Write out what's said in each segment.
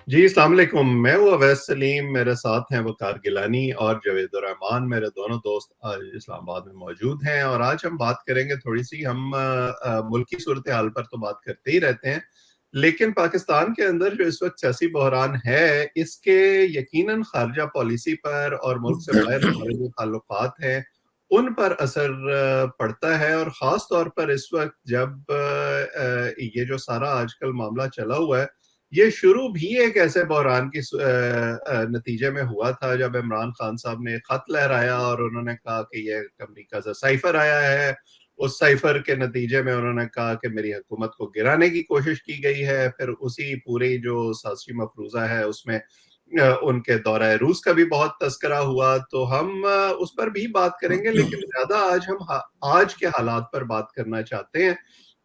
जी, अस्सलाम वालेकुम। मैं हूँ अवैस सलीम, मेरे साथ हैं वक़ार गिलानी और जावेद रहमान। मेरे दोनों दोस्त आज इस्लामाबाद में मौजूद हैं और आज हम बात करेंगे थोड़ी-सी हम मुल्की सूरत-ए-हाल पर तो बात करते ही रहते हैं, लेकिन पाकिस्तान के अंदर जो इस वक़्त सियासी बहरान है, इसके यकीनन ख़ारजा पॉलिसी पर और मुल्क से बाहर हमारे जो ताल्लुकात हैं, उन पर असर पड़ता है और ख़ास तौर पर इस वक़्त जब ये जो सारा आजकल मामला चला हुआ है, ये शुरू भी एक ऐसे बहरान की नतीजे में हुआ था जब इमरान खान साहब ने खत लहराया और उन्होंने कहा कि ये अमेरिका से साइफर आया है। उस साइफर के नतीजे में उन्होंने कहा कि मेरी हुकूमत को गिराने की कोशिश की गई है। फिर उसी पूरी जो साजिश मफरूज़ा है उसमें उनके दौरा रूस का भी बहुत तज़किरा हुआ, तो हम उस पर भी बात करेंगे, लेकिन ज़्यादा आज हम आज के हालात पर बात करना चाहते हैं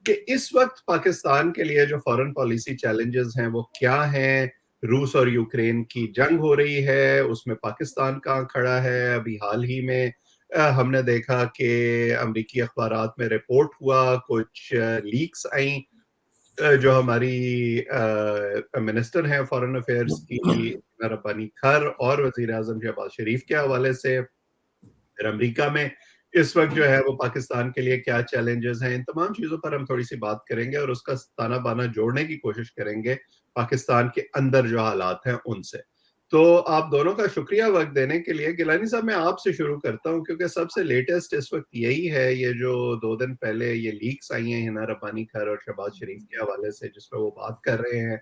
कि इस वक़्त पाकिस्तान के लिए जो फ़ॉरेन पॉलिसी चैलेंजेज़ हैं, वो क्या हैं? रूस और यूक्रेन की जंग हो रही है, उसमें पाकिस्तान कहाँ खड़ा है? अभी हाल ही में हमने देखा कि अमरीकी अखबारात में रिपोर्ट हुआ, कुछ लीक्स आईं जो हमारी मिनिस्टर हैं फ़ॉरेन अफ़ेयर्स की हिना रब्बानी खर और वज़ीर-ए-आज़म शहबाज़ शरीफ के हवाले से। फिर अमेरिका में इस वक़्त जो है वो पाकिस्तान के लिए क्या चैलेंजेस हैं, इन तमाम चीज़ों पर हम थोड़ी-सी बात करेंगे और उसका ताना-बाना जोड़ने की कोशिश करेंगे, पाकिस्तान के अंदर जो हालात हैं उनसे। तो आप दोनों का शुक्रिया वक़्त देने के लिए। गिलानी साहब, मैं आपसे शुरू करता हूँ क्योंकि सबसे लेटेस्ट इस वक़्त यही है, ये जो 2 दिन पहले ये लीक्स आई हैं हिना रब्बानी खर और शहबाज़ शरीफ के हवाले से, जिसमें वो बात कर रहे हैं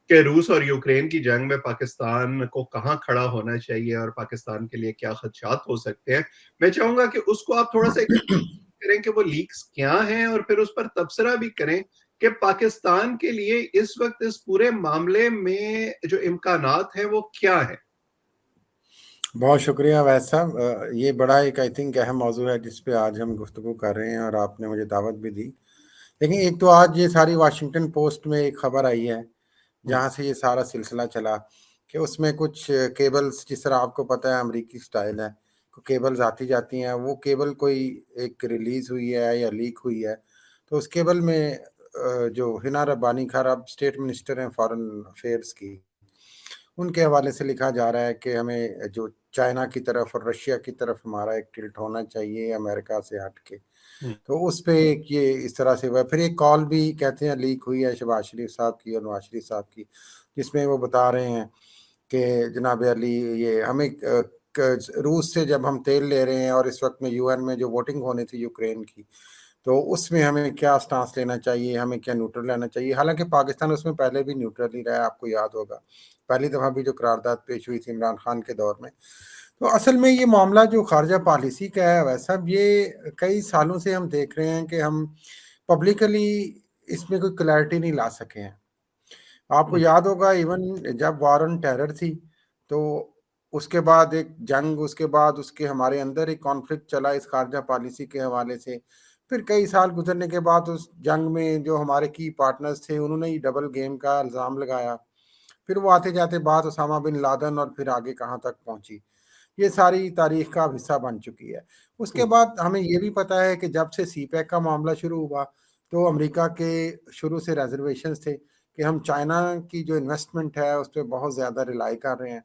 कि रूस और यूक्रेन की जंग में पाकिस्तान को कहाँ खड़ा होना चाहिए और पाकिस्तान के लिए क्या खदशात हो सकते हैं। मैं चाहूँगा कि उसको आप थोड़ा-सा करें कि वो लीक्स क्या हैं और फिर उस पर तबसरा भी करें कि पाकिस्तान के लिए इस वक़्त इस पूरे मामले में जो इम्कानात हैं वो क्या हैं? बहुत शुक्रिया वैस साहब। ये बड़ा एक आई थिंक अहम मौजू है जिस पे आज हम गुफ्तगू कर रहे हैं और आपने मुझे दावत भी दी। लेकिन एक तो आज ये सारी वाशिंगटन पोस्ट में एक खबर आई है हुँ, जहाँ से ये सारा सिलसिला चला कि उसमें कुछ केबल्स, जिस तरह आपको पता है अमेरिकी स्टाइल है, केबल्स आती जाती हैं, वो केबल कोई एक रिलीज हुई है या लीक हुई है। तो उस केबल में जो हिना रब्बानी खार अब स्टेट मिनिस्टर हैं फॉरेन अफेयर्स की, उनके हवाले से लिखा जा रहा है कि हमें जो चाइना की तरफ और रशिया की तरफ हमारा एक टिल्ट होना चाहिए अमेरिका से हट के। हुँ, तो उस पे एक ये इस तरह से हुआ। फिर एक कॉल भी कहते हैं लीक हुई है शहबाज शरीफ साहब की और नवाज शरीफ साहब की, जिसमें वो बता रहे हैं कि जनाब अली, ये हमें रूस से जब हम तेल ले रहे हैं और इस वक्त में यूएन में जो वोटिंग होनी थी यूक्रेन की, तो उसमें हमें क्या स्टांस लेना चाहिए, हमें क्या न्यूट्रल रहना चाहिए। हालांकि पाकिस्तान उसमें पहले भी न्यूट्रल ही रहा है, आपको याद होगा पहली दफ़ा भी जो करारदाद पेश हुई थी इमरान खान के दौर में। तो असल में ये मामला जो खारजा पॉलिसी का है वैसा, ये कई सालों से हम देख रहे हैं कि हम पब्लिकली इसमें कोई क्लैरिटी नहीं ला सके हैं। आपको हुँ, याद होगा इवन जब वार ऑन टेरर थी, तो उसके बाद एक जंग, उसके बाद उसके हमारे अंदर एक कॉन्फ्लिक्ट चला इस खारजा पॉलिसी के हवाले से। फिर कई साल गुजरने के बाद उस जंग में जो हमारे की पार्टनर्स थे उन्होंने ही डबल गेम का इल्ज़ाम लगाया। फिर वो आते जाते बात उसामा बिन लादेन और फिर आगे कहाँ तक पहुंची, ये सारी तारीख का अब हिस्सा बन चुकी है। उसके हुँ, बाद हमें ये भी पता है कि जब से सीपैक का मामला शुरू हुआ, तो अमेरिका के शुरू से रिजर्वेशंस थे कि हम चाइना की जो इन्वेस्टमेंट है उस पर बहुत ज़्यादा रिलाई कर रहे हैं।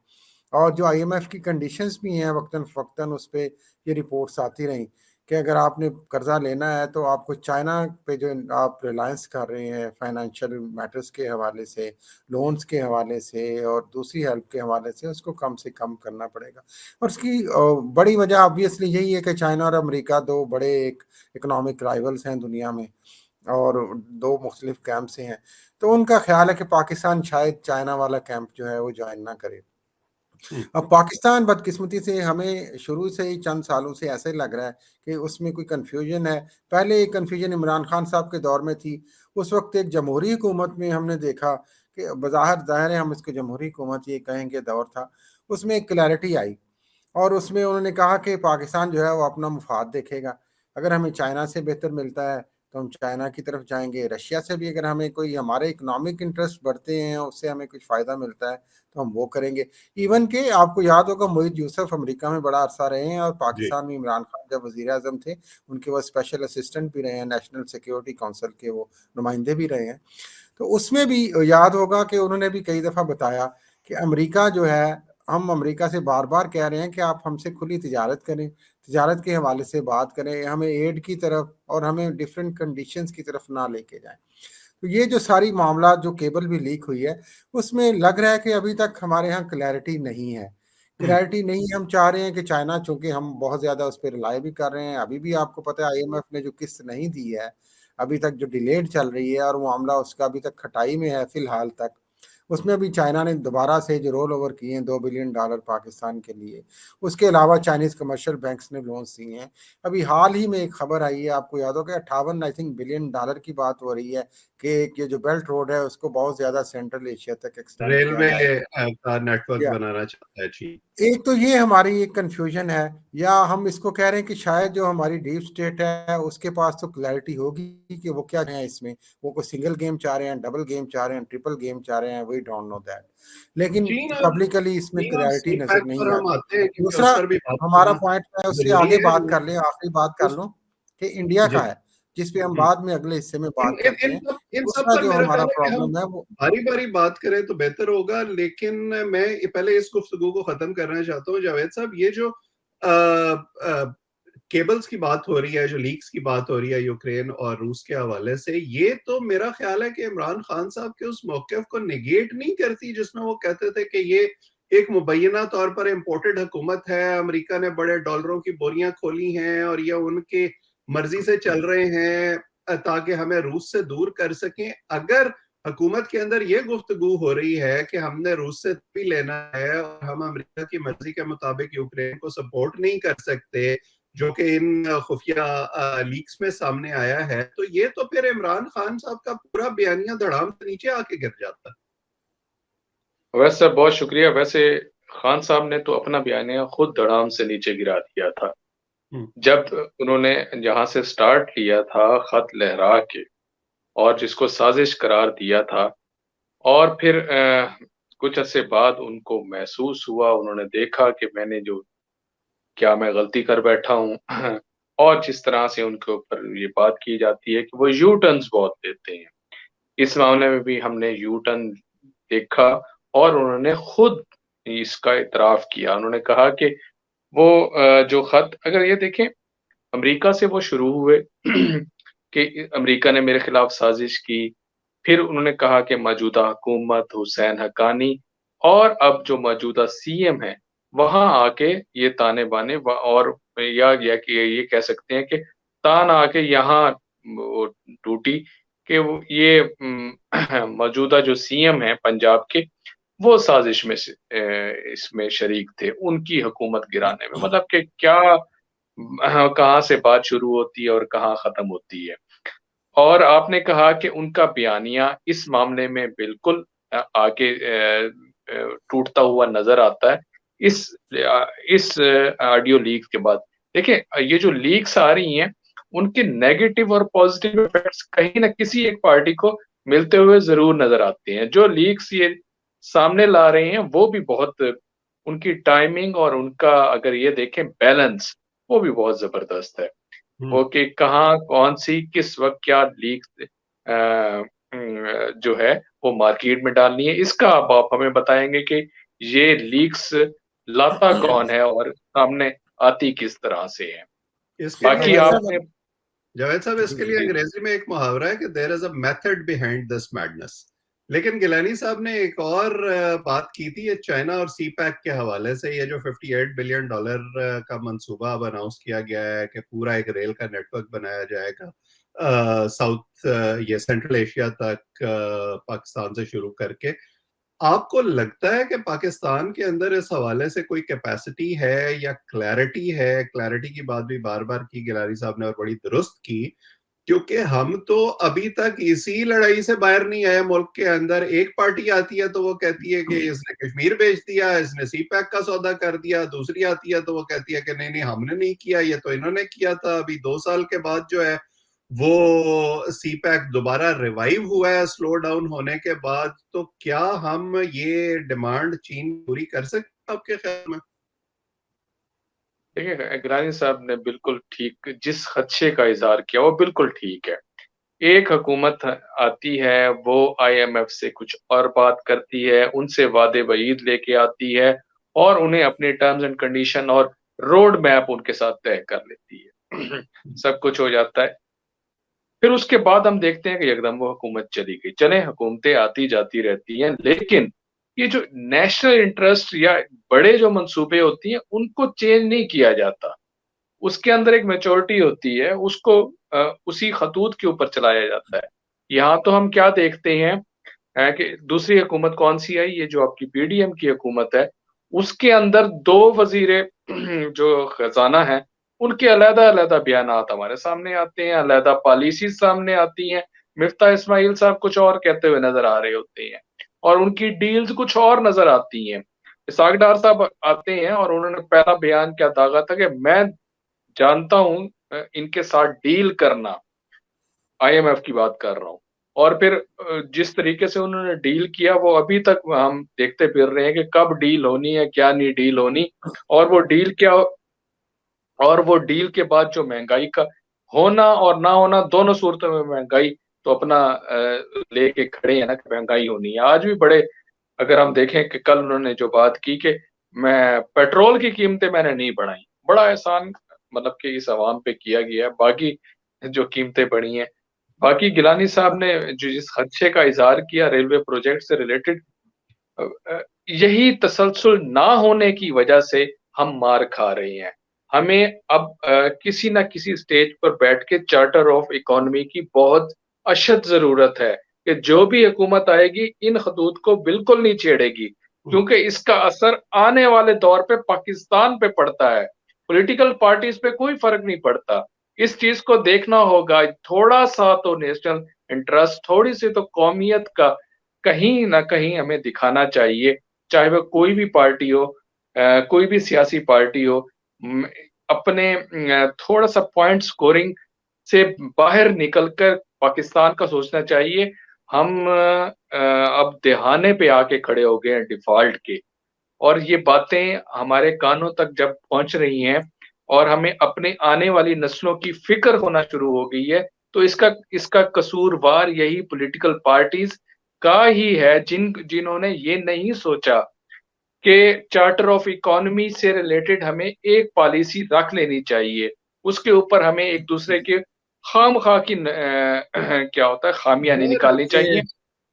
और जो आईएमएफ की कंडीशंस भी हैं वक्तन फ़वक्तन उस पे ये रिपोर्ट्स आती रहीं कि अगर आपने कर्ज़ा लेना है तो आपको चाइना पे जो आप रिलायंस कर रहे हैं फाइनेंशियल मैटर्स के हवाले से, लोन्स के हवाले से और दूसरी हेल्प के हवाले से, उसको कम से कम करना पड़ेगा। और उसकी बड़ी वजह ऑब्वियसली यही है कि चाइना और अमेरिका दो बड़े एक इकोनॉमिक राइवल्स हैं दुनिया में और दो मुख्तलिफ कैंप से हैं। तो उनका ख्याल है कि पाकिस्तान शायद चाइना वाला कैंप जो है वो ज्वाइन ना करे। हुँ, अब पाकिस्तान बदकिस्मती से हमें शुरू से ही चंद सालों से ऐसे लग रहा है कि उसमें कोई कन्फ्यूजन है। पहले ये कन्फ्यूजन इमरान खान साहब के दौर में थी। उस वक्त एक जमहूरी हुकूमत में हमने देखा कि बज़ाहिर ज़ाहिर है हम इसको जमहूरी हुकूमत ये कहेंगे दौर था, उसमें एक क्लैरिटी आई और उसमें उन्होंने कहा कि पाकिस्तान जो है वो अपना मुफाद देखेगा। अगर हमें चाइना से बेहतर मिलता है तो हम चाइना की तरफ जाएंगे, रशिया से भी अगर हमें कोई हमारे इकोनॉमिक इंटरेस्ट बढ़ते हैं, उससे हमें कुछ फ़ायदा मिलता है तो हम वो करेंगे। इवन के आपको याद होगा मोहित यूसुफ अमेरिका में बड़ा अरसा रहे हैं और जी। पाकिस्तान में इमरान खान जब वज़ीर आज़म थे उनके वो स्पेशल असिस्टेंट भी रहे हैं, नेशनल सिक्योरिटी काउंसिल के वो नुमाइंदे भी रहे हैं। तो उसमें भी याद होगा कि उन्होंने भी कई दफ़ा बताया कि अमेरिका जो है, हम अमेरिका से बार बार कह रहे हैं कि आप हमसे खुली तिजारत करें, तिजारत के हवाले से बात करें, हमें एड की तरफ और हमें डिफरेंट कंडीशंस की तरफ ना लेके जाएं। तो ये जो सारी मामला जो केबल भी लीक हुई है, उसमें लग रहा है कि अभी तक हमारे यहाँ क्लैरिटी नहीं है। हम्म, क्लैरिटी नहीं, हम चाह रहे हैं कि चाइना, चूंकि हम बहुत ज़्यादा उस पर रिलाई भी कर रहे हैं, अभी भी आपको पता है आईएमएफ ने जो किस्त नहीं दी है, अभी तक जो डिलेड चल रही है और वो मामला उसका अभी तक खटाई में है फिलहाल तक। उसमें भी चाइना ने दोबारा से जो रोल ओवर किए हैं $2 बिलियन पाकिस्तान के लिए, उसके अलावा चाइनीज कमर्शियल बैंक्स ने लोन्स दिए हैं। अभी हाल ही में एक खबर आई है, आपको याद होगा, 58 आई थिंक $बिलियन की बात हो रही है कि ये जो बेल्ट रोड है उसको बहुत ज्यादा सेंट्रल एशिया तक एक्सटेंड किया रेलवे जाएगा। का नेटवर्क बनाना चाहता है चीन। एक तो ये हमारी एक कंफ्यूजन है, या हम इसको कह रहे हैं कि शायद जो हमारी डीप स्टेट है उसके पास तो क्लैरिटी होगी कि वो क्या है इसमें, वो कोई सिंगल गेम चाह रहे हैं, डबल गेम चाह रहे हैं, ट्रिपल गेम चाह रहे हैं, वी डोंट नो दैट। लेकिन पब्लिकली इसमें क्लैरिटी सी नजर पैक नहीं पर हम आती। आते हैं क्योंकि दूसरा उस पर भी बात हमारा करना पॉइंट, मैं उससे जरूरी आगे है। बात कर ले, आखिरी बात कर उस लूं, कि इंडिया जी। का है, जिस पे हम हम्म। बाद में अगले हिस्से में इन बात इन करते इन हैं। सब इन सब दूसरा पर जो मेरा हमारा ख्याल है कि हम प्रॉब्लम है वो, बारी बारी बात करें तो बेहतर होगा, लेकिन मैं पहले इस गुफ्तगू को खत्म करना चाहता हूँ। जावेद साहब, ये जो केबल्स की बात हो रही है, जो लीक्स की बात हो रही है यूक्रेन और रूस के हवाले से, ये तो मेरा ख्याल है कि इमरान खान साहब के उस मौक़िफ़ को निगेट नहीं करती जिसमें वो कहते थे कि ये एक मुबैना तौर पर इम्पोर्टेड हुकूमत है, अमेरिका ने बड़े डॉलरों की बोरियां खोली हैं और ये उनके मर्जी से चल रहे हैं ताकि हमें रूस से दूर कर सकें। अगर हुकूमत के अंदर ये गुफ्तगू हो रही है कि हमने रूस से भी लेना है और हम अमेरिका की मर्जी के मुताबिक यूक्रेन को सपोर्ट नहीं कर सकते, जो कि इन खुफिया लीक्स में सामने आया है, तो ये तो फिर इमरान खान साहब का पूरा बयानिया धड़ाम से नीचे आके गिर जाता है। वैसे बहुत शुक्रिया। वैसे खान साहब ने तो अपना बयानिया खुद धड़ाम से नीचे गिरा दिया था हम्म, जब उन्होंने जहां से स्टार्ट लिया था खत लहरा के, और जिसको साजिश करार दिया था। और फिर कुछ अरसे बाद उनको महसूस हुआ, उन्होंने देखा कि मैंने जो क्या मैं गलती कर बैठा हूँ और जिस तरह से उनके ऊपर ये बात की जाती है कि वो यू टर्न्स बहुत देते हैं, इस मामले में भी हमने यू टर्न देखा। और उन्होंने खुद इसका इतराफ किया। उन्होंने कहा कि वो जो खत, अगर ये देखें, अमेरिका से वो शुरू हुए कि अमेरिका ने मेरे खिलाफ साजिश की। फिर उन्होंने कहा कि मौजूदा हुकूमत हुसैन हक्कानी और अब जो मौजूदा सीएम है वहां आके ये ताने बाने और या कि ये कह सकते हैं कि तान आके यहाँ वो टूटी कि वो ये मौजूदा जो सीएम है पंजाब के, वो साजिश में इसमें शरीक थे उनकी हुकूमत गिराने में। मतलब कि क्या कहाँ से बात शुरू होती है और कहाँ खत्म होती है। और आपने कहा कि उनका बयानिया इस मामले में बिल्कुल आगे टूटता हुआ नजर आता है इस ऑडियो लीक के बाद। देखिए, ये जो लीक्स आ रही हैं उनके नेगेटिव और पॉजिटिव इफेक्ट्स कहीं ना किसी एक पार्टी को मिलते हुए जरूर नजर आते हैं। जो लीक्स ये सामने ला रहे हैं वो भी बहुत, उनकी टाइमिंग और उनका अगर ये देखें बैलेंस, वो भी बहुत जबरदस्त है। हम्म। वो कि कहाँ कौन सी किस वक्त क्या लीक जो है वो मार्केट में डालनी है, इसका अब आप हमें बताएंगे कि ये लीक्स लाता कौन है और सामने आती किस तरह से है। इसके लिए बाकी जावेद आपने, साहब, जावेद साहब, जी इसके जी, लिए अंग्रेजी में एक मुहावरा है कि there is a method behind this madness. लेकिन गिलानी साहब ने एक और बात की थी, ये चाइना और सी पैक के हवाले से। ये जो $58 बिलियन का मंसूबा अब अनाउंस किया गया है कि पूरा एक रेल का नेटवर्क बनाया जाएगा साउथ, ये सेंट्रल एशिया तक, पाकिस्तान से शुरू करके। आपको लगता है कि पाकिस्तान के अंदर इस हवाले से कोई कैपेसिटी है या क्लैरिटी है? क्लैरिटी की बात भी बार बार की गिलानी साहब ने और बड़ी दुरुस्त की, क्योंकि हम तो अभी तक इसी लड़ाई से बाहर नहीं आए। मुल्क के अंदर एक पार्टी आती है तो वो कहती है कि इसने कश्मीर बेच दिया, इसने सी पैक का सौदा कर दिया। दूसरी आती है तो वो कहती है कि नहीं नहीं, हमने नहीं किया, ये तो इन्होंने किया था। अभी 2 साल के बाद जो है वो सी पैक दोबारा रिवाइव हुआ है स्लो डाउन होने के बाद। तो क्या हम ये डिमांड चीन पूरी कर सकते हैं आपके ख्याल में? देखिए, गिलानी साहब ने बिल्कुल ठीक जिस खदशे का इजहार किया वो बिल्कुल ठीक है। एक हुकूमत आती है, वो IMF से कुछ और बात करती है, उनसे वादे वईद लेके आती है और उन्हें अपने टर्म्स एंड कंडीशन और रोड मैप उनके साथ तय कर लेती है। सब कुछ हो जाता है। फिर उसके बाद हम देखते हैं कि एकदम वो हुकूमत चली गई। चलें, हुकूमतें आती-जाती रहती हैं, लेकिन ये जो नेशनल इंटरेस्ट या बड़े जो मंसूबे होती हैं, उनको चेंज नहीं किया जाता। उसके अंदर एक मैच्योरिटी होती है, उसको उसी खतूत के ऊपर चलाया जाता है। यहाँ तो हम क्या देखते हैं कि दूसरी हुकूमत कौन-सी आई, ये जो आपकी PDM की हुकूमत है, उसके अंदर 2 वज़ीरे जो खज़ाना हैं, उनके अलग-अलग बयानात हमारे सामने आते हैं, अलग पॉलिसीज़ सामने आती हैं। मिफ्ता इस्माइल साहब कुछ और कहते हुए नज़र आ रहे होते हैं और उनकी डील्स कुछ और नज़र आती हैं। इसहाक डार साहब आते हैं और उन्होंने पहला बयान क्या दागा था कि मैं जानता हूँ इनके साथ डील करना, IMF की बात कर रहा हूँ। और फिर जिस तरीके से उन्होंने डील किया वो अभी तक हम देखते फिर रहे हैं कि कब डील होनी है, क्या नहीं डील होनी और वो डील क्या और वो डील के बाद जो महँगाई का होना और ना होना दोनों सूरतों में महँगाई तो अपना लेके खड़े हैं ना कि महँगाई होनी है। आज भी बड़े अगर हम देखें कि कल उन्होंने जो बात की कि मैं पेट्रोल की कीमतें मैंने नहीं बढ़ाई। बड़ा एहसान मतलब कि इस अवाम पे किया गया है। बाकी जो कीमतें बढ़ी हैं बाकी गिलानी साहब ने जो जिस खदशे का इज़हार किया रेलवे प्रोजेक्ट से रिलेटेड अ अ, यही तसलसल ना होने की वजह से हम मार खा रहे हैं। हमें अब किसी न किसी स्टेज पर बैठ के चार्टर ऑफ इकोनॉमी की बहुत अशद ज़रूरत है कि जो भी हुकूमत आएगी इन खतूत को बिल्कुल नहीं छेड़ेगी क्योंकि इसका असर आने वाले दौर पे पाकिस्तान पे पड़ता है। पॉलिटिकल पार्टीज़ पे कोई फ़र्क नहीं पड़ता। इस चीज़ को देखना होगा, थोड़ा-सा तो नेशनल इंटरेस्ट, थोड़ी-सी तो कौमियत का कहीं न कहीं हमें दिखाना चाहिए, चाहे वो कोई भी पार्टी हो कोई भी सियासी पार्टी हो उम, अपने थोड़ा-सा पॉइंट स्कोरिंग से बाहर निकल कर पाकिस्तान का सोचना चाहिए। हम अब दहाने पे आके खड़े हो गए हैं डिफ़ॉल्ट के और ये बातें हमारे कानों तक जब पहुँच रही हैं और हमें अपने आने वाली नस्लों की फ़िक्र होना शुरू हो गई है, तो इसका इसका कसूरवार यही पॉलिटिकल पार्टीज़ का ही है जिन्होंने ये नहीं सोचा कि चार्टर ऑफ इकोनॉमी से रिलेटेड हमें एक पॉलिसी रख लेनी चाहिए। उसके ऊपर हमें एक-दूसरे के खामखा की क्या होता है खामियाँ नहीं और निकालनी चाहिए।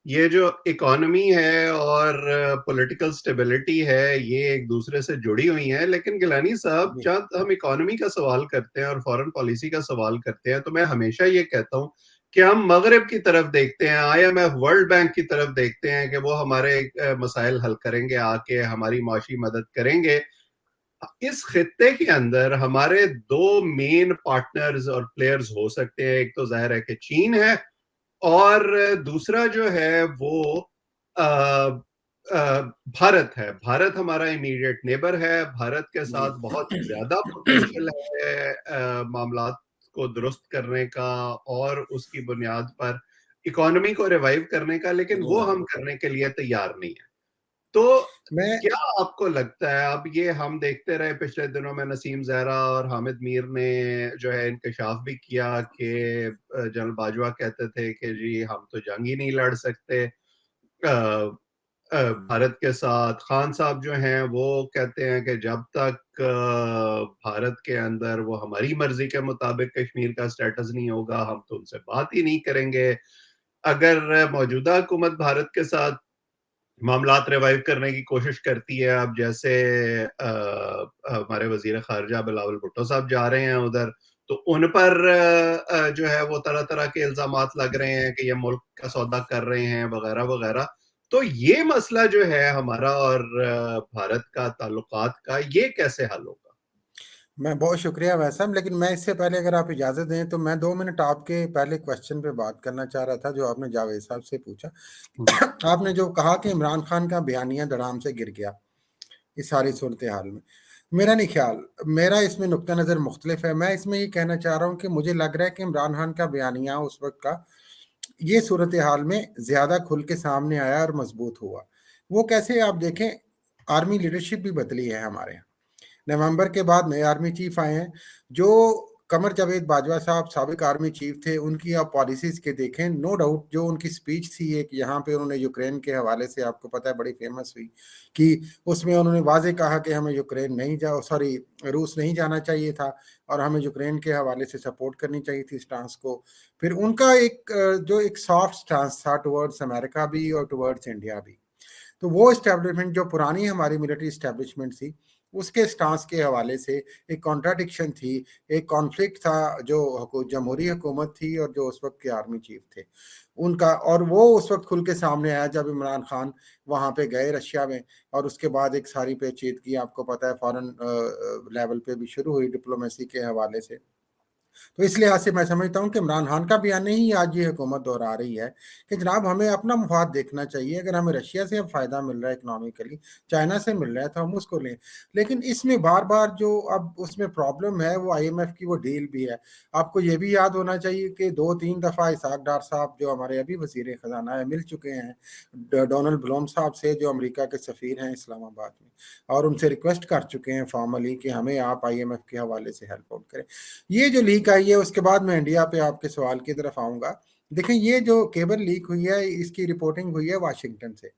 ये जो इकोनॉमी है और पॉलिटिकल स्टेबिलिटी है, ये एक दूसरे से जुड़ी हुई हैं। लेकिन गिलानी साहब, जी, जब हम इकोनॉमी का सवाल करते हैं और फॉरेन पॉलिसी का सवाल करते हैं, तो मैं हमेशा ये कहता हूँ कि हम मगरिब की तरफ देखते हैं, IMF, वर्ल्ड बैंक की तरफ देखते हैं कि वो हमारे मसाइल हल करेंगे, आके हमारी माशी मदद करेंगे। इस खित्ते के अंदर हमारे 2 मेन पार्टनर्स और प्लेयर्स हो सकते हैं। एक तो ज़ाहिर है कि चीन है और दूसरा जो है वो अ, भारत है। भारत हमारा इमीडिएट नेबर है। भारत के जी। साथ बहुत ज़्यादा पोटेंशियल है मामलात को दुरुस्त करने का और उसकी बुनियाद पर इकोनॉमी को रिवाइव करने का, लेकिन वो हम करने के लिए तैयार नहीं है। तो मैं क्या आपको लगता है, अब ये हम देखते रहे पिछले दिनों में नसीम ज़हरा और हामिद मीर ने जो है इंकशाफ भी किया कि जनरल बाजवा कहते थे कि जी हम तो जंग ही नहीं लड़ सकते भारत के साथ। खान साहब जो हैं वो कहते हैं कि जब तक भारत के अंदर वो हमारी मर्जी के मुताबिक कश्मीर का स्टेटस नहीं होगा, हम तो उनसे बात ही नहीं करेंगे। अगर मौजूदा हुकूमत भारत के साथ मामलात रिवाइव करने की कोशिश करती है, अब जैसे हमारे वजीर खारजा बिलावल भुट्टो साहब जा रहे हैं उधर, तो उन पर जो है वो तरह तरह के इल्जामात लग रहे हैं कि ये मुल्क का सौदा कर रहे हैं वगैरह वगैरह। तो ये मसला जो है हमारा और भारत का ताल्लुकात का, ये कैसे हल होगा? मैं बहुत शुक्रिया वैसम, लेकिन मैं इससे पहले अगर आप इजाज़त दें तो मैं 2 मिनट आपके पहले क्वेश्चन पे बात करना चाह रहा था जो आपने जावेद साहब से पूछा। हम्म, आपने जो कहा कि इमरान खान का बयानिया धड़ाम से गिर गया, इस सारी सूरत-ए-हाल में। मेरा नहीं ख़्याल, मेरा इसमें नुक्ता नज़र मुख्तलिफ है। मैं इसमें ये कहना चाह रहा हूँ कि मुझे लग रहा है कि इमरान खान का बयानिया उस वक़्त का, ये सूरत-ए-हाल में ज़्यादा खुल के सामने आया और मज़बूत हुआ। वो कैसे आप देखें, आर्मी लीडरशिप भी बदली है हमारे यहाँ। नवंबर के बाद नए आर्मी चीफ आए हैं, जो कमर जावेद बाजवा साहब साबिक आर्मी चीफ थे, उनकी आप पॉलिसीज के देखें, नो डाउट जो उनकी स्पीच थी एक यहाँ पे उन्होंने यूक्रेन के हवाले से, आपको पता है बड़ी फेमस हुई, कि उसमें उन्होंने वाजे कहा कि हमें यूक्रेन नहीं जा सॉरी रूस नहीं जाना चाहिए था और हमें यूक्रेन के हवाले से सपोर्ट करनी चाहिए थी स्टांस को। फिर उनका एक जो एक सॉफ्ट स्टांस था टुवर्ड्स अमेरिका भी और टुवर्ड्स इंडिया भी। तो वो इस्टेब्लिशमेंट जो पुरानी हमारी मिलिट्री इस्टेब्लिशमेंट थी, उसके स्टांस के हवाले से एक कॉन्ट्राडिक्शन थी, एक कॉन्फ्लिक्ट था जो जमहूरी हुकूमत थी और जो उस वक्त के आर्मी चीफ थे उनका, और वो उस वक्त खुल के सामने आया जब इमरान खान वहाँ पे गए रशिया में, और उसके बाद एक सारी पेचीदगी आपको पता है फॉरेन लेवल पे भी शुरू हुई डिप्लोमेसी के हवाले से। तो इस लिहाज से मैं समझता हूँ कि इमरान खान का बयान ही आज ये हुकूमत दोहरा रही है कि जनाब हमें अपना मुफाद देखना चाहिए। अगर हमें रशिया से अब फायदा मिल रहा है इकोनॉमिकली, चाइना से मिल रहा है, तो हम उसको लें। लेकिन इसमें बार बार जो अब उसमें प्रॉब्लम है वो IMF की वो डील भी है। आपको ये भी याद होना चाहिए कि 2-3 दफ़ा इसहाक डार साहब जो हमारे अभी वजीर खजाना है मिल चुके हैं डोनाल्ड ब्लूम साहब से, जो अमरीका के सफ़ीर हैं इस्लामाबाद में, और उनसे रिक्वेस्ट कर चुके हैं फॉर्मली कि हमें आप IMF के हवाले से हेल्प आउट करें। ये जो लीक आई है, उसके बाद मैं इंडिया पे आपके सवाल की तरफ आऊंगा। देखें, ये जो केबल लीक हुई है इसकी रिपोर्टिंग हुई है वाशिंगटन से,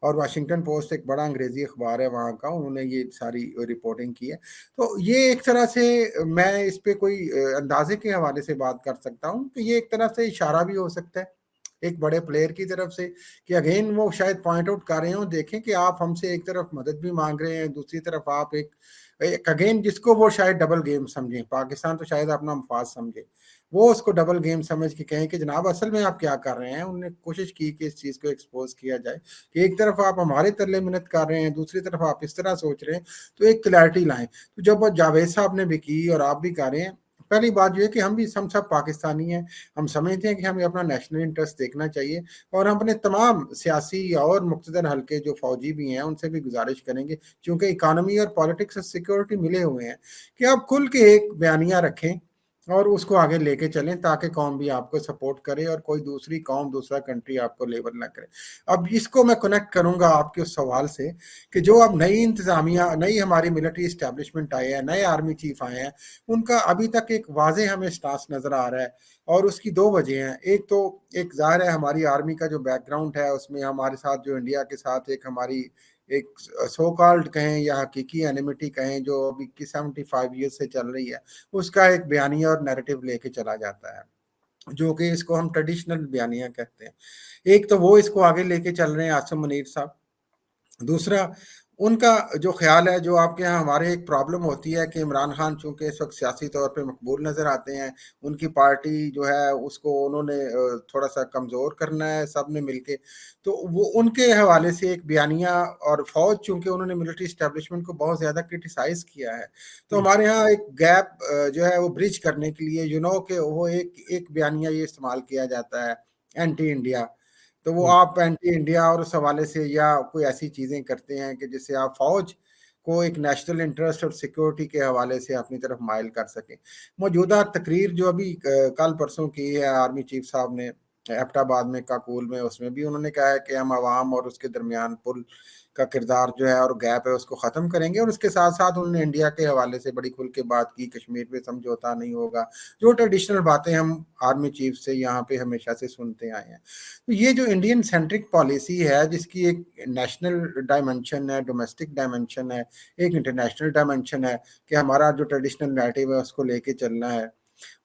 और वाशिंगटन पोस्ट एक बड़ा अंग्रेजी अखबार है वहाँ का, उन्होंने ये सारी रिपोर्टिंग की है। तो ये एक तरह से मैं इस पे कोई अंदाजे के हवाले से बात कर सकता हूँ कि ये एक तरह से इशारा भी हो सकता है एक बड़े प्लेयर की तरफ से, कि अगेन वो शायद पॉइंट आउट कर रहे हो, देखें कि आप हमसे एक तरफ मदद भी मांग रहे हैं, दूसरी तरफ आप एक अगेन जिसको वो शायद डबल गेम समझें, पाकिस्तान तो शायद अपना मफाद समझे, वो उसको डबल गेम समझ के कहें कि जनाब असल में आप क्या कर रहे हैं। उन्होंने कोशिश की कि इस चीज़ को एक्सपोज किया जाए कि एक तरफ आप हमारे तरले मिन्नत कर रहे हैं, दूसरी तरफ आप इस तरह सोच रहे हैं, तो एक क्लैरिटी लाएं। तो जब जावेद साहब ने भी की और आप भी कर रहे हैं, पहली बात यह है कि हम सब पाकिस्तानी हैं, हम समझते हैं कि हमें अपना नेशनल इंटरेस्ट देखना चाहिए, और हम अपने तमाम सियासी और मुक़्तदर हल्के जो फौजी भी हैं उनसे भी गुजारिश करेंगे, क्योंकि इकानमी और पॉलिटिक्स और सिक्योरिटी मिले हुए हैं, कि आप खुल के एक बयानिया रखें और उसको आगे लेके चलें, ताकि कौम भी आपको सपोर्ट करे और कोई दूसरी कौम, दूसरा कंट्री आपको लेबल ना करे। अब इसको मैं कनेक्ट करूंगा आपके उस सवाल से कि जो अब नई इंतजामिया, नई हमारी मिलिट्री इस्टेब्लिशमेंट आए हैं, नए आर्मी चीफ आए हैं, उनका अभी तक एक वाजे हमें स्टांस नजर आ रहा है, और उसकी दो वजह हैं। एक तो एक जाहिर है हमारी आर्मी का जो बैकग्राउंड है, उसमें हमारे साथ जो इंडिया के साथ एक हमारी एक सो कॉल्ड कहें या हकीकी एनिमिटी कहें जो अभी 75 ईयर्स से चल रही है, उसका एक बयानिया और नैरेटिव लेके चला जाता है, जो कि इसको हम ट्रेडिशनल बयानिया कहते हैं। एक तो वो इसको आगे लेके चल रहे हैं आसिम मुनीर साहब। दूसरा उनका जो ख्याल है, जो आपके यहाँ हमारे एक प्रॉब्लम होती है कि इमरान खान चूंकि इस वक्त सियासी तौर पे मकबूल नज़र आते हैं, उनकी पार्टी जो है उसको उन्होंने थोड़ा सा कमज़ोर करना है सब ने मिलके, तो वो उनके हवाले से एक बयानिया, और फौज चूंकि उन्होंने मिलिट्री इस्टेब्लिशमेंट को बहुत ज़्यादा क्रिटिसाइज़ किया है, तो हमारे यहाँ एक गैप जो है वो ब्रिज करने के लिए कि वो एक बयानिया ये इस्तेमाल किया जाता है, एंटी इंडिया। तो वो आप एंटी इंडिया और उस हवाले से या कोई ऐसी चीज़ें करते हैं कि जिससे आप फौज को एक नेशनल इंटरेस्ट और सिक्योरिटी के हवाले से अपनी तरफ माइल कर सकें। मौजूदा तकरीर जो अभी कल परसों की है आर्मी चीफ साहब ने एबटाबाद में काकूल में, उसमें भी उन्होंने कहा है कि हम आवाम और उसके दरमियान पुल का किरदार जो है और गैप है उसको ख़त्म करेंगे, और उसके साथ साथ उन्होंने इंडिया के हवाले से बड़ी खुल के बात की, कश्मीर पे समझौता नहीं होगा, जो ट्रेडिशनल बातें हम आर्मी चीफ से यहाँ पे हमेशा से सुनते आए हैं। तो ये जो इंडियन सेंट्रिक पॉलिसी है, जिसकी एक नेशनल डायमेंशन है, डोमेस्टिक डायमेंशन है, एक इंटरनेशनल डायमेंशन है, कि हमारा जो ट्रेडिशनल नैरेटिव है उसको लेके चलना है,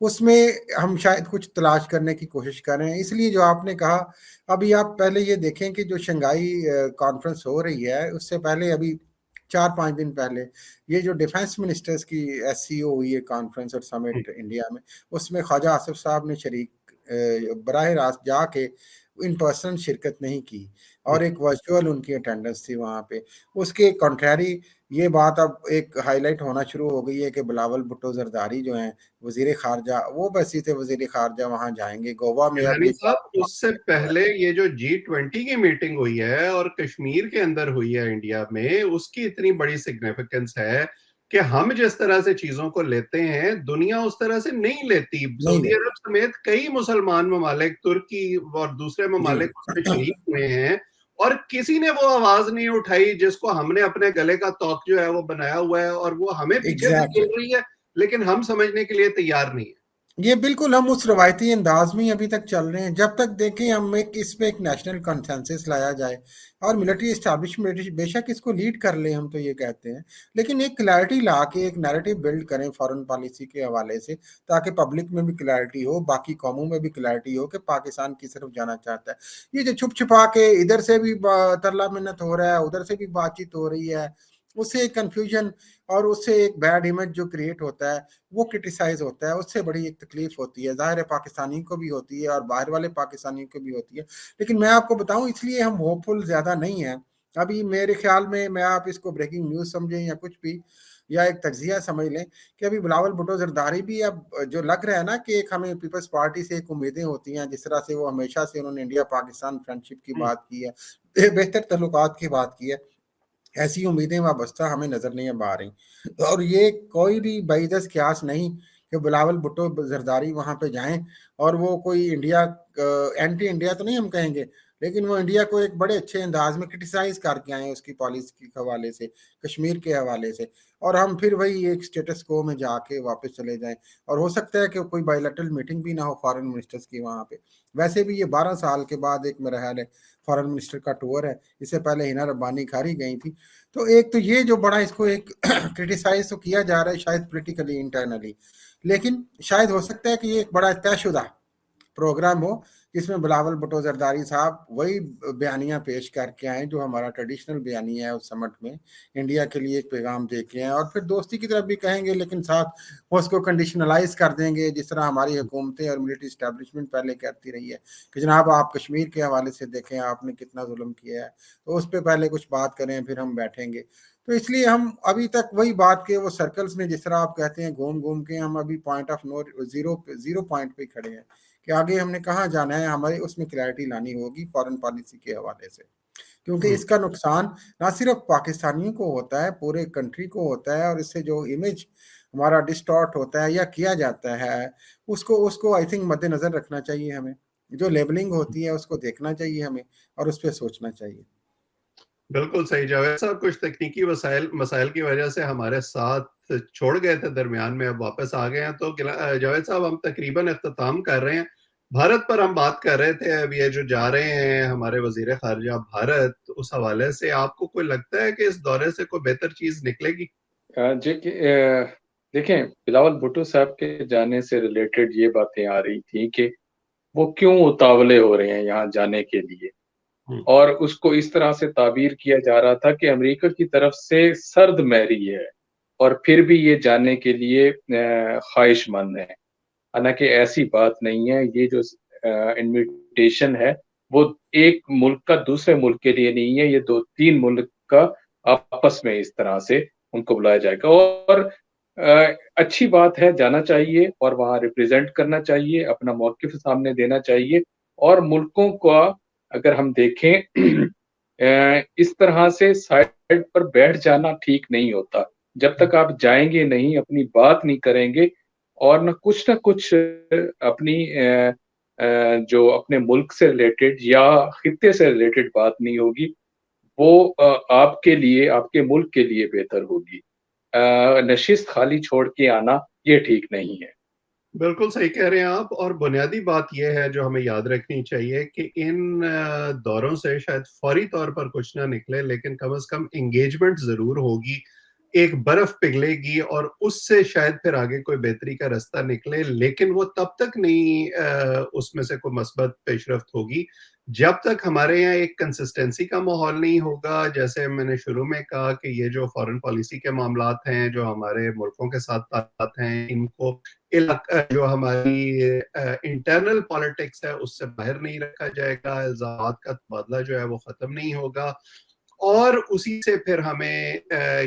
उसमें हम शायद कुछ तलाश करने की कोशिश कर रहे हैं। इसलिए जो आपने कहा, अभी आप पहले ये देखें कि जो शंघाई कॉन्फ्रेंस हो रही है, उससे पहले अभी 4-5 दिन पहले ये जो डिफेंस मिनिस्टर्स की SCO हुई है कॉन्फ्रेंस और समिट इंडिया में, उसमें ख्वाजा आसिफ साहब ने शरीक बराह रास्त जाके इन पर्सन शिरकत नहीं की, और एक वर्चुअल उनकी अटेंडेंस थी वहाँ पे। उसके कॉन्ट्रेरी ये बात अब एक हाईलाइट होना शुरू हो गई है कि बिलावल भुट्टो जरदारी जो हैं वजीर खारजा, वो बसी थे वजीर खारजा वहाँ जाएंगे। गोवा में गिलानी अभी साहब, उससे पहले ये जो G20 की मीटिंग हुई है और कश्मीर के अंदर हुई है इंडिया में, उसकी इतनी बड़ी सिग्निफिकेंस है कि हम जिस तरह से चीजों को लेते हैं दुनिया उस तरह से नहीं लेती। नहीं सऊदी अरब समेत कई मुसलमान ममालिक, तुर्की और दूसरे जी ममालिक उसमें शरीक हुए हैं, और किसी ने वो आवाज नहीं उठाई जिसको हमने अपने गले का तौक जो है वो बनाया हुआ है, और वो हमें पीछे से एग्जैक्टली चल रही है। लेकिन हम समझने के लिए तैयार नहीं है। ये बिल्कुल हम उस रवायती अंदाज में ही अभी तक चल रहे हैं। जब तक देखें हम एक इसमें एक नेशनल कंसेंसस लाया जाए और मिलिट्री इस्टेब्लिशमेंट बेशक इसको लीड कर ले, हम तो ये कहते हैं, लेकिन एक क्लैरिटी ला के एक नैरेटिव बिल्ड करें फॉरेन पॉलिसी के हवाले से, ताकि पब्लिक में भी क्लैरिटी हो, बाकी कौमों में भी क्लैरिटी हो कि पाकिस्तान किस तरफ जाना चाहता है। ये जो छुप छुपा के इधर से भी तरला मिन्नत हो रहा है, उधर से भी बातचीत हो रही है, उससे एक कन्फ्यूजन और उससे एक बैड इमेज जो क्रिएट होता है, वो क्रिटिसाइज होता है, उससे बड़ी एक तकलीफ होती है। जाहिर है पाकिस्तानी को भी होती है और बाहर वाले पाकिस्तानियों को भी होती है। लेकिन मैं आपको बताऊं, इसलिए हम होपफुल ज्यादा नहीं है अभी मेरे ख्याल में। मैं आप इसको ब्रेकिंग न्यूज समझें या कुछ भी, या एक तजिया समझ लें कि अभी बिलावल भुट्टो जरदारी भी अब जो लग रहा है ना कि एक हमें पीपल्स पार्टी से एक उम्मीदें होती हैं, जिस तरह से वो हमेशा से उन्होंने इंडिया पाकिस्तान फ्रेंडशिप की बात की है, बेहतर तल्लुकात की बात की है, ऐसी उम्मीदें वाबस्ता हमें नजर नहीं आ रही। और ये कोई भी बाइदस क्यास नहीं कि बिलावल भुट्टो जरदारी वहां पे जाएं और वो कोई इंडिया एंटी इंडिया तो नहीं हम कहेंगे, लेकिन वो इंडिया को एक बड़े अच्छे अंदाज में क्रिटिसाइज करके आए उसकी पॉलिसी के हवाले से, कश्मीर के हवाले से, और हम फिर वही एक स्टेटस को में जाके वापस चले जाएं। और हो सकता है कि कोई बायलैटरल मीटिंग भी ना हो फॉरेन मिनिस्टर्स की वहां पे। वैसे भी ये 12 साल के बाद एक मेरा ख्याल है फॉरेन मिनिस्टर का टूर है, इससे पहले हिना रब्बानी खारी गई थी। तो एक तो ये जो बड़ा इसको एक क्रिटिसाइज तो किया जा रहा है शायद पॉलिटिकली इंटरनली, लेकिन शायद हो सकता है कि ये एक बड़ा तयशुदा प्रोग्राम हो जिसमें बिलावल भुट्टो जरदारी साहब वही बयानियां पेश करके आए जो हमारा ट्रेडिशनल बयानिया है उस समट में, इंडिया के लिए एक पैगाम दे के आए, और फिर दोस्ती की तरफ भी कहेंगे, लेकिन साथ वो उसको कंडीशनलाइज कर देंगे, जिस तरह हमारी हुकूमतें और मिलिट्री इस्टेब्लिशमेंट पहले कहती रही है कि जनाब आप कश्मीर के हवाले से देखें आपने कितना जुल्म किया है, तो उस पर पहले कुछ बात करें फिर हम बैठेंगे। तो इसलिए हम अभी तक वही बात के वो सर्कल्स में जिस तरह आप कहते हैं घूम घूम के हम अभी point of no zero point पे खड़े हैं कि आगे हमने कहाँ जाना है, हमारी उसमें क्लैरिटी लानी होगी फॉरेन पॉलिसी के हवाले से, क्योंकि इसका नुकसान ना सिर्फ पाकिस्तानियों को होता है, पूरे कंट्री को होता है, और इससे जो इमेज हमारा डिस्टॉर्ट होता है या किया जाता है उसको उसको आई थिंक मद्देनजर रखना चाहिए हमें। जो लेबलिंग होती है उसको देखना चाहिए हमें और उस पर सोचना चाहिए। बिल्कुल सही जावेद साहब, कुछ तकनीकी मसाइल की वजह से हमारे साथ छोड़ गए थे दरमियान में, अब वापस आ गए हैं। तो जावेद साहब हम तकरीबन अख्ताम कर रहे हैं। भारत पर हम बात कर रहे थे, अब ये जो जा रहे हैं हमारे वजीर खारजा भारत, उस हवाले से आपको कोई लगता है कि इस दौरे से कोई बेहतर चीज निकलेगी? जी देखें, बिलावल भुट्टो साहब के जाने से रिलेटेड ये बातें आ रही थी कि वो क्यों उतावले हो रहे हैं यहाँ जाने के लिए, और उसको इस तरह से ताबीर किया जा रहा था कि अमेरिका की तरफ से सर्द मैरी है और फिर भी ये जाने के लिए ख्वाहिशमंद है। हालांकि ऐसी बात नहीं है। ये जो इनविटेशन है वो एक मुल्क का दूसरे मुल्क के लिए नहीं है, ये 2-3 मुल्क का आपस में इस तरह से उनको बुलाया जाएगा। और अच्छी बात है, जाना चाहिए और वहाँ रिप्रेजेंट करना चाहिए, अपना मौक़िफ़ सामने देना चाहिए। और मुल्कों का अगर हम देखें इस तरह से साइड पर बैठ जाना ठीक नहीं होता। जब तक आप जाएँगे नहीं, अपनी बात नहीं करेंगे और न कुछ अपनी जो अपने मुल्क से रिलेटेड या खित्ते से रिलेटेड बात नहीं होगी, वो आपके लिए, आपके मुल्क के लिए बेहतर होगी। नशिस्त खाली छोड़ के आना, ये ठीक नहीं है। बिल्कुल सही कह रहे हैं आप। और बुनियादी बात यह है जो हमें याद रखनी चाहिए कि इन दौरों से शायद फौरी तौर पर कुछ ना निकले, लेकिन कम से कम एंगेजमेंट जरूर होगी, एक बर्फ पिघलेगी और उससे शायद फिर आगे कोई बेहतरी का रास्ता निकले। लेकिन वो तब तक नहीं उसमें से कोई मस्बत पेशरफ्त होगी जब तक हमारे यहाँ एक कंसिस्टेंसी का माहौल नहीं होगा। जैसे मैंने शुरू में कहा कि ये जो फॉरेन पॉलिसी के मामलात हैं, जो हमारे मुल्कों के साथ ताल्लुकात हैं, इनको जो हमारी इंटरनल पॉलिटिक्स है उससे बाहर नहीं रखा जाएगा, इल्जामात का तबादला जो है वो खत्म नहीं होगा। और उसी से फिर हमें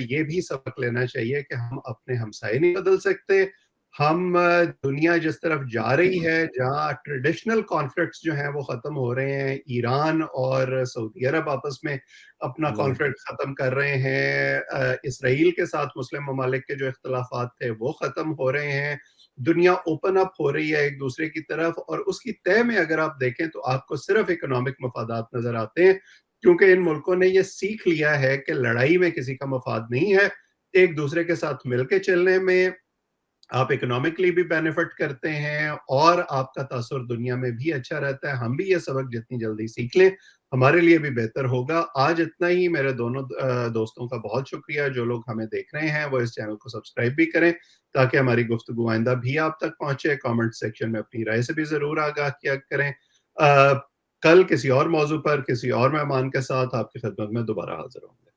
ये भी सबक लेना चाहिए कि हम अपने हमसाये नहीं बदल सकते। हम दुनिया जिस तरफ जा रही है, जहाँ ट्रेडिशनल कॉन्फ्लिक्ट्स जो हैं वो खत्म हो रहे हैं, ईरान और सऊदी अरब आपस में अपना कॉन्फ्लिक्ट खत्म कर रहे हैं, इसराइल के साथ मुस्लिम ममालिक के जो इख्तलाफात थे वो खत्म हो रहे हैं, दुनिया ओपन अप हो रही है एक दूसरे की तरफ। और उसकी तय में अगर आप देखें तो आपको सिर्फ इकोनॉमिक मफादात नजर आते हैं, क्योंकि इन मुल्कों ने ये सीख लिया है कि लड़ाई में किसी का मफाद नहीं है, एक दूसरे के साथ मिलकर चलने में आप इकोनॉमिकली भी बेनिफिट करते हैं और आपका तासुर दुनिया में भी अच्छा रहता है। हम भी ये सबक जितनी जल्दी सीख लें, हमारे लिए भी बेहतर होगा। आज इतना ही। मेरे दोनों दोस्तों का बहुत शुक्रिया। जो लोग हमें देख रहे हैं वो इस चैनल को सब्सक्राइब भी करें ताकि हमारी गुफ्तगू आइंदा भी आप तक पहुंचे। कमेंट सेक्शन में अपनी राय से भी ज़रूर आगाह किया करें। कल किसी और मौजू पर किसी और मेहमान के साथ आपकी खिदमत में दोबारा हाज़िर होंगे।